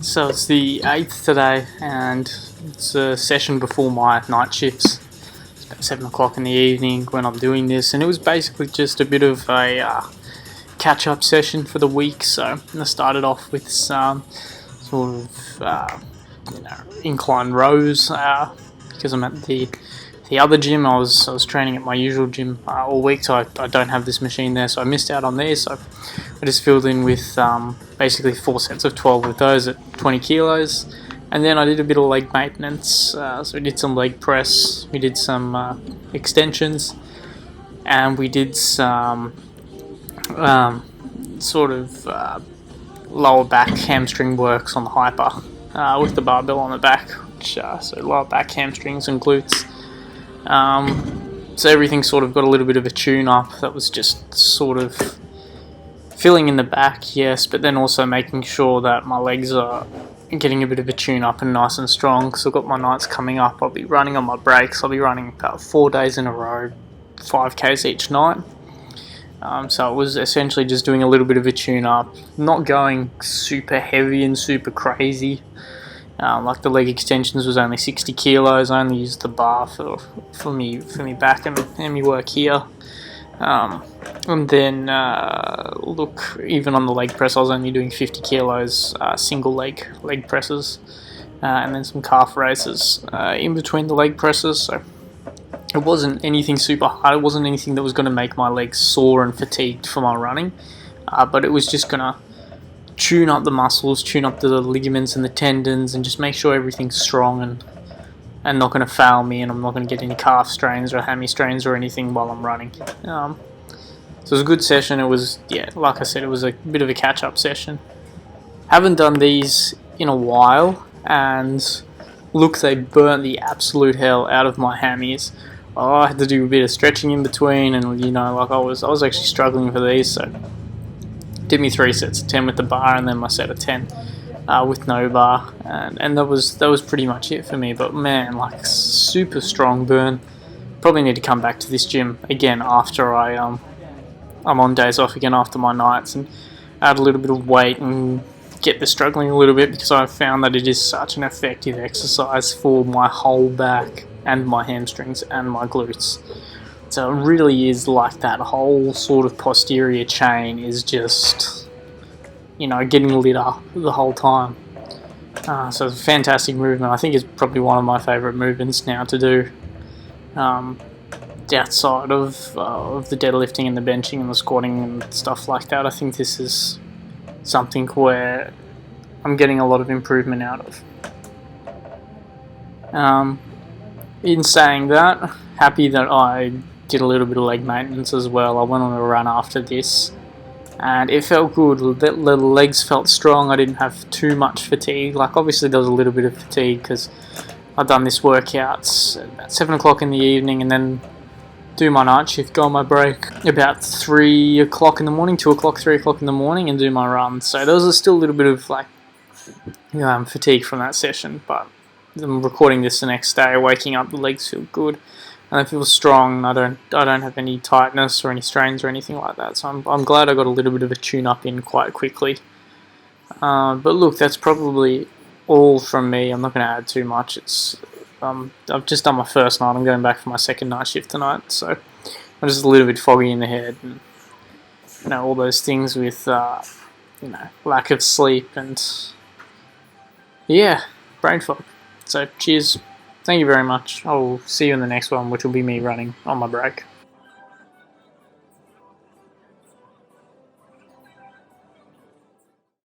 So it's the 8th today, and it's a session before my night shifts. It's about 7 o'clock in the evening when I'm doing this, and it was basically just a bit of a catch-up session for the week. So I started off with some sort of incline rows because I'm at the other gym. I was training at my usual gym all week, so I don't have this machine there, so I missed out on these. So I just filled in with basically 4 sets of 12 with those at 20 kilos, and then I did a bit of leg maintenance. So we did some leg press, we did some extensions, and we did some lower back hamstring works on the hyper with the barbell on the back, so lower back hamstrings and glutes. So everything sort of got a little bit of a tune up. That was just sort of filling in the back, yes, but then also making sure that my legs are getting a bit of a tune up and nice and strong, because I've got my nights coming up. I'll be running on my breaks. I'll be running about 4 days in a row, 5Ks each night. So it was essentially just doing a little bit of a tune up, not going super heavy and super crazy. Like the leg extensions was only 60 kilos. I only used the bar for me back and me work here. And then look, even on the leg press, I was only doing 50 kilos single leg presses, and then some calf raises in between the leg presses. So it wasn't anything super hard. It wasn't anything that was going to make my legs sore and fatigued for my running, but it was just going to tune up the muscles, tune up the ligaments and the tendons, and just make sure everything's strong and not going to fail me, and I'm not going to get any calf strains or hammy strains or anything while I'm running. So it was a good session. It was, like I said, it was a bit of a catch-up session. Haven't done these in a while, and look, they burnt the absolute hell out of my hammies. I had to do a bit of stretching in between, and I was actually struggling for these. So did me 3 sets of 10 with the bar, and then my set of 10 with no bar, and that was pretty much it for me. But man, like, super strong burn. Probably need to come back to this gym again after I'm on days off again after my nights, and add a little bit of weight and get the struggling a little bit, because I found that it is such an effective exercise for my whole back and my hamstrings and my glutes. So it really is like that whole sort of posterior chain is just, getting lit up the whole time. So it's a fantastic movement. I think it's probably one of my favourite movements now to do. Outside of the deadlifting and the benching and the squatting and stuff like that, I think this is something where I'm getting a lot of improvement out of. In saying that, happy that I did a little bit of leg maintenance as well. I went on a run after this, and it felt good. The legs felt strong. I didn't have too much fatigue. Like, obviously there was a little bit of fatigue because I'd done this workout at 7 o'clock in the evening, and then do my night shift, go on my break about 3 o'clock in the morning, 2 o'clock, 3 o'clock in the morning, and do my run. So there was still a little bit of fatigue from that session, but I'm recording this the next day, waking up, the legs feel good, and they feel strong. I don't have any tightness or any strains or anything like that, so I'm glad I got a little bit of a tune-up in quite quickly. But look, that's probably all from me. I'm not going to add too much. I've just done my first night. I'm going back for my second night shift tonight, so I'm just a little bit foggy in the head, and all those things with lack of sleep and brain fog. So cheers, thank you very much. I'll see you in the next one, which will be me running on my break.